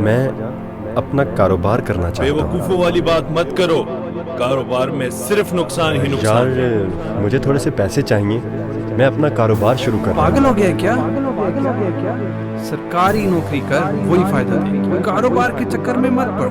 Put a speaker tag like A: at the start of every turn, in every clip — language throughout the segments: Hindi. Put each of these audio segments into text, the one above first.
A: मैं अपना कारोबार करना चाहता हूँ।
B: बेवकूफ़ों वाली बात मत करो, कारोबार में सिर्फ नुकसान ही नुकसान है।
A: यार मुझे थोड़े से पैसे चाहिए, मैं अपना कारोबार शुरू कर रहा हूँ।
C: पागल हो गया क्या? सरकारी नौकरी कर, वही फायदा देगी। कारोबार के चक्कर में मत पड़।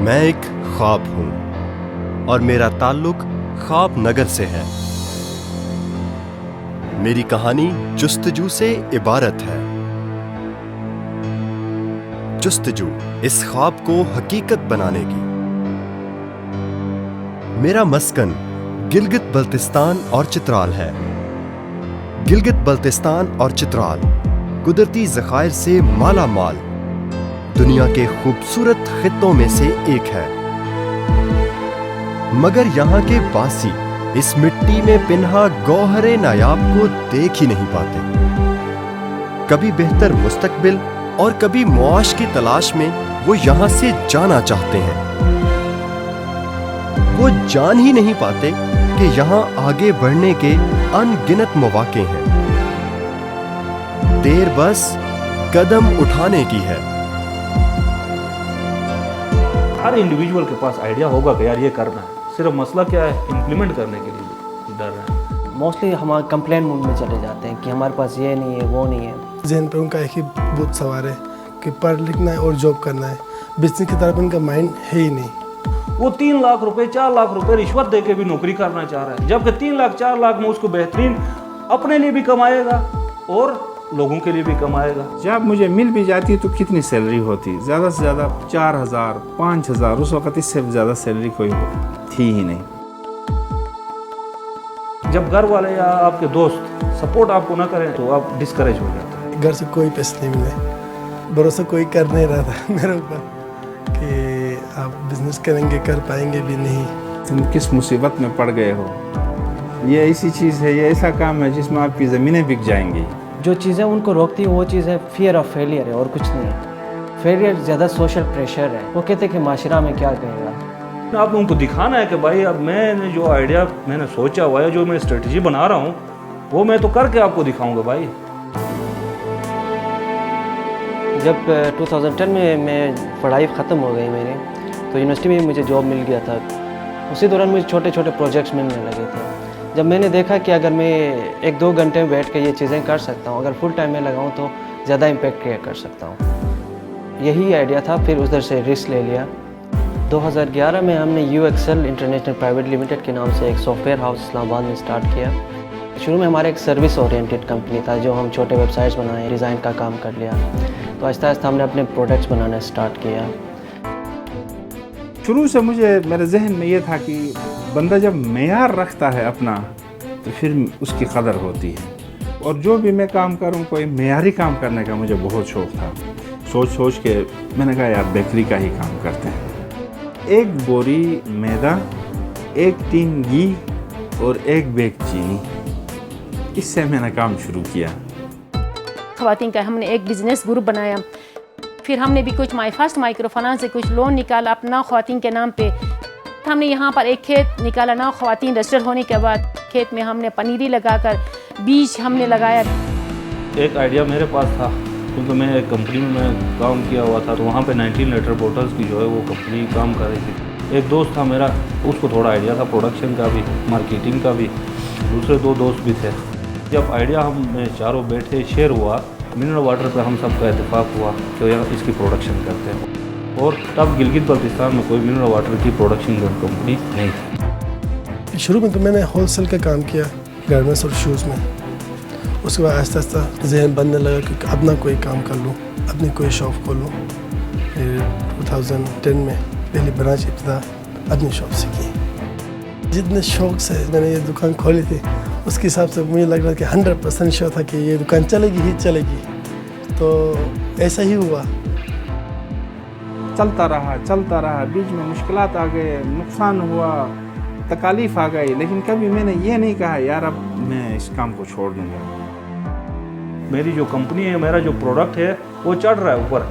A: मैं एक ख्वाब हूँ और मेरा ताल्लुक ख्वाब नगर से है। मेरी कहानी जुस्तजू से इबारत है। जुस्तजू इस ख्वाब को हकीकत बनाने की। मेरा मस्कन गिलगित बल्तिस्तान और चित्राल है। गिलगित बल्तिस्तान और चित्राल कुदरती ज़खायर से माला माल दुनिया के खूबसूरत खित्तों में से एक है। मगर यहाँ के बासी इस मिट्टी में पिन्हा गौहरे नायाब को देख ही नहीं पाते। कभी बेहतर मुस्तकबिल और कभी मुआश की तलाश में वो यहाँ से जाना चाहते हैं। वो जान ही नहीं पाते कि यहाँ आगे बढ़ने के अनगिनत मौके हैं। देर बस कदम उठाने की है।
D: हर इंडिविजुअल के पास आइडिया होगा कि यार ये करना है, सिर्फ मसला क्या है इम्प्लीमेंट करने के लिए डर रहे हैं।
E: मोस्टली हम कंप्लेन मूड में चले जाते हैं कि हमारे पास ये नहीं है, वो नहीं है।
F: जहन पर उनका एक ही भूत सवार है कि पढ़ लिखना है और जॉब करना है। बिजनेस की तरफ उनका माइंड है ही नहीं।
D: वो 3 लाख रुपए 4 लाख रुपए रिश्वत दे के भी नौकरी करना चाह रहा है, जबकि 3 लाख 4 लाख में उसको बेहतरीन अपने लिए भी कमाएगा और लोगों के लिए भी कमाएगा।
G: जब मुझे मिल भी जाती तो कितनी सैलरी होती? ज़्यादा से ज़्यादा 4,000 5,000। उस वक़्त इससे ज़्यादा सैलरी कोई थी ही नहीं।
D: जब घर वाले या आपके दोस्त सपोर्ट आपको ना करें तो आप डिस्करेज हो जाते हैं।
F: घर से कोई पैसे नहीं मिले, भरोसा कोई कर नहीं रहा था मेरे ऊपर कि आप बिजनेस करेंगे, कर पाएंगे भी नहीं।
G: तुम किस मुसीबत में पड़ गए हो? ये ऐसी चीज़ है, ये ऐसा काम है जिसमें आपकी ज़मीनें बिक जाएंगी।
E: जो चीज़ें उनको रोकती है वो चीज़ है फियर ऑफ फेलियर है और कुछ नहीं है। फेलियर ज़्यादा सोशल प्रेशर है। वो कहते हैं कि माशरा में क्या कहेगा।
D: आपको उनको दिखाना है कि भाई अब मैंने जो आइडिया मैंने सोचा हुआ है, जो मैं स्ट्रेटजी बना रहा हूँ, वो मैं तो करके आपको दिखाऊंगा भाई।
E: जब 2010 में मैं पढ़ाई ख़त्म हो गई मेरी, तो यूनिवर्सिटी में मुझे जॉब मिल गया था। उसी दौरान मुझे छोटे छोटे प्रोजेक्ट्स मिलने लगे थे। जब मैंने देखा कि अगर मैं 1-2 घंटे में बैठ के ये चीज़ें कर सकता हूँ, अगर फुल टाइम में लगाऊँ तो ज़्यादा इम्पेक्ट क्रिएट कर सकता हूँ। यही आइडिया था। फिर उधर से रिस्क ले लिया। 2011 में हमने UXL इंटरनेशनल प्राइवेट लिमिटेड के नाम से एक सॉफ्टवेयर हाउस इस्लामाबाद में स्टार्ट किया। शुरू में हमारा एक सर्विस ओरिएंटेड कंपनी था, जो हम छोटे वेबसाइट्स बनाए, डिज़ाइन का काम कर लिया। तो आहिस्ता आहिस्ता हमने अपने प्रोडक्ट्स बनाना स्टार्ट किया।
G: शुरू से मुझे मेरे जहन में ये था कि बंदा जब मेयार रखता है अपना तो फिर उसकी कदर होती है। और जो भी मैं काम करूं, कोई मेयारी काम करने का मुझे बहुत शौक़ था। सोच सोच के मैंने कहा यार बेकरी का ही काम करते हैं। 1 बोरी मैदा, 1 टीन घी और 1 बैग चीनी, इससे मैंने काम शुरू किया।
H: ख़वातीन का हमने एक बिज़नेस ग्रुप बनाया। फिर हमने भी कुछ माई फर्स्ट माइक्रो फाइनेंस से कुछ लोन निकाला अपना ख़वातीन के नाम पे। हमने यहाँ पर एक खेत निकाला ना ख़वातीन रजिस्टर होने के बाद। खेत में हमने पनीरी लगाकर बीज हमने लगाया।
D: एक आइडिया मेरे पास था, क्योंकि मैं एक कंपनी में काम किया हुआ था, तो वहाँ पे 19 लीटर बोटल्स की जो है वो कंपनी काम कर रही थी। एक दोस्त था मेरा, उसको थोड़ा आइडिया था प्रोडक्शन का भी, मार्केटिंग का भी। दूसरे 2 दोस्त भी थे। जब आइडिया हम चारों बैठे शेयर हुआ, मिनरल वाटर पे हम सबका इत्तेफाक हुआ कि यार इसकी प्रोडक्शन करते हैं। और तब गिलगित बल्तिस्तान में कोई मिनरल वाटर की प्रोडक्शन कंपनी नहीं थी।
F: शुरू में तो मैंने होलसेल का काम किया गारमेंट्स और शूज़ में। उसके बाद आहिस्ता आहिस्ता जहन बनने लगा कि अपना कोई काम कर लूँ, अपनी कोई शॉप खोलूँ। फिर 2010 में पहली ब्रांच इब्तिदा अपनी शॉप से की। जितने शौक़ से मैंने ये दुकान खोली थी, उसके हिसाब से मुझे लग रहा कि 100% श्योर था कि ये दुकान चलेगी ही चलेगी। तो ऐसा ही हुआ।
G: चलता रहा, बीच में मुश्किलात आ गए, नुकसान हुआ, तकालीफ आ गई, लेकिन कभी मैंने ये नहीं कहा यार अब मैं इस काम को छोड़ दूंगा।
D: मेरी जो कंपनी है, मेरा जो प्रोडक्ट है वो चढ़ रहा है ऊपर,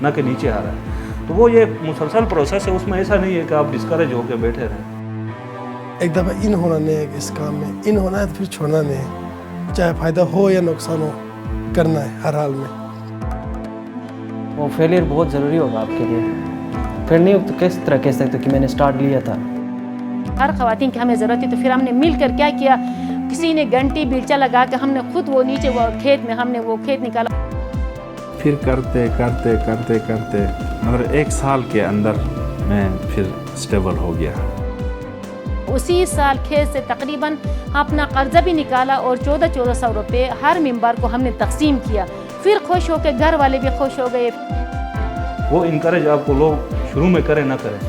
D: ना कि नीचे आ रहा है। तो वो ये मुसलसल प्रोसेस है, उसमें ऐसा नहीं है कि आप डिस्करेज होकर बैठे रहें।
F: एक दफ़ा इन होना नहीं है इस काम में, इन होना है तो फिर छोड़ना नहीं है, चाहे फ़ायदा हो या नुकसान हो, करना है हर हाल में।
E: वो फेलियर बहुत ज़रूरी होगा आपके लिए, फिर नहीं तो किस तरह कह सकते कि मैंने स्टार्ट लिया था।
H: हर ख़वातीन की हमें ज़रूरत थी, तो फिर हमने मिलकर क्या किया, किसी ने घंटी बेलचा लगा के हमने खुद वो नीचे वो खेत में हमने वो खेत निकाला।
G: फिर करते करते करते करते मतलब 1 साल के अंदर मैं फिर स्टेबल हो गया।
H: उसी साल खेत से तकरीबन अपना कर्जा भी निकाला और 1400 रुपये हर मेंबर को हमने तकसीम किया। फिर खुश हो के घर वाले भी खुश हो गए।
D: वो इनकरेज आपको लोग शुरू में करें ना करें,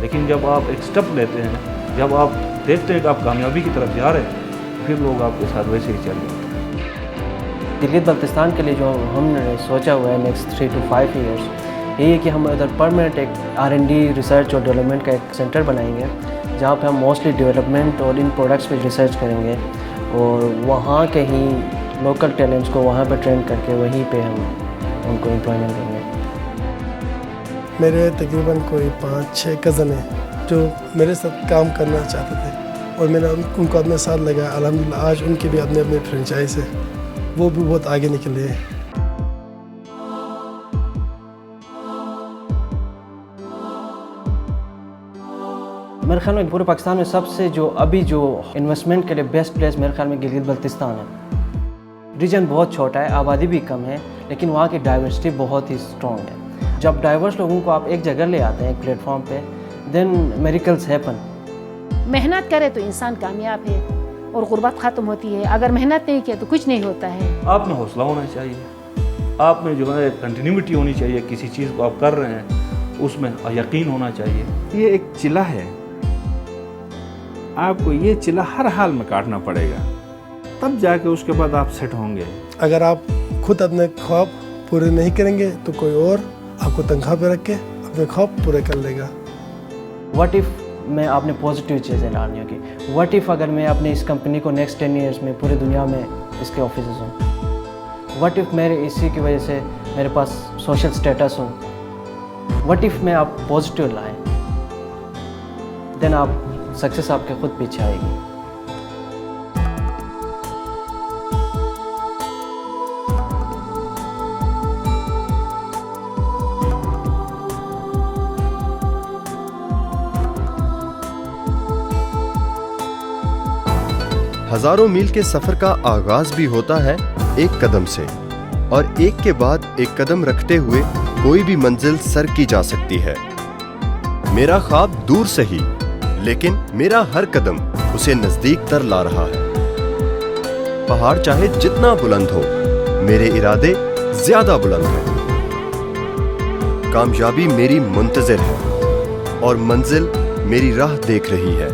D: लेकिन जब आप एक स्टेप लेते हैं, जब आप देखते हैं कि आप कामयाबी की तरफ जा रहे हैं, फिर लोग आपके साथ वैसे ही चल रहे हैं।
E: गिलगित बल्तिस्तान के लिए जो हमने सोचा हुआ है नेक्स्ट 3 to 5 years, यही है कि हम उधर परमानेंट एक R&D रिसर्च और डेवलपमेंट का एक सेंटर बनाएंगे, जहाँ पे हम मोस्टली डेवलपमेंट और इन प्रोडक्ट्स पे रिसर्च करेंगे और वहाँ के ही लोकल टैलेंट्स को वहाँ पे ट्रेन करके वहीं पे हम उनको एम्प्लॉयमेंट देंगे।
F: मेरे तकरीबन कोई 5-6 कज़न हैं जो मेरे साथ काम करना चाहते थे और मैंने उनको अपने साथ लगाया। अल्हम्दुलिल्लाह आज उनके भी अपने अपने फ्रेंचाइज है, वो भी बहुत आगे निकले हैं।
E: मेरे ख्याल में पूरे पाकिस्तान में सबसे जो अभी जो इन्वेस्टमेंट के लिए बेस्ट प्लेस मेरे ख्याल में गिलगित बल्तिस्तान है। रीजन बहुत छोटा है, आबादी भी कम है, लेकिन वहाँ की डाइवर्सिटी बहुत ही स्ट्रॉन्ग है। जब डाइवर्स लोगों को आप एक जगह ले आते हैं एक प्लेटफॉर्म पे, देन मिरेकल्स हैपन।
H: मेहनत करे तो इंसान कामयाब है और गुर्बत ख़त्म होती है। अगर मेहनत नहीं किया तो कुछ नहीं होता है।
D: आप में हौसला होना चाहिए, आप में जो है कंटिन्यूटी होनी चाहिए, किसी चीज़ को आप कर रहे हैं उसमें यकीन होना चाहिए।
G: ये एक चिला है, आपको ये चिला हर हाल में काटना पड़ेगा, तब जाके उसके बाद आप सेट होंगे।
F: अगर आप खुद अपने ख्वाब पूरे नहीं करेंगे तो कोई और आपको तनख्वाह पे रख के अपने ख्वाब पूरे कर लेगा।
E: व्हाट इफ़ मैं आपने पॉजिटिव चीज़ें डालनी होगी। व्हाट इफ़ अगर मैं अपनी इस कंपनी को नेक्स्ट 10 years में पूरी दुनिया में इसके ऑफिस हूँ। व्हाट इफ़ मेरे इसी की वजह से मेरे पास सोशल स्टेटस हो। व्हाट इफ़ में आप पॉजिटिव लाएं, देन आप सक्सेस आपके खुद पीछे आएगी।
A: हजारों मील के सफर का आगाज भी होता है एक कदम से, और एक के बाद एक कदम रखते हुए कोई भी मंजिल सर की जा सकती है। मेरा ख्वाब दूर से ही, लेकिन मेरा हर कदम उसे नजदीक तर ला रहा है। पहाड़ चाहे जितना बुलंद हो, मेरे इरादे ज्यादा बुलंद हैं। कामयाबी मेरी मुंतजिर है और मंजिल मेरी राह देख रही है।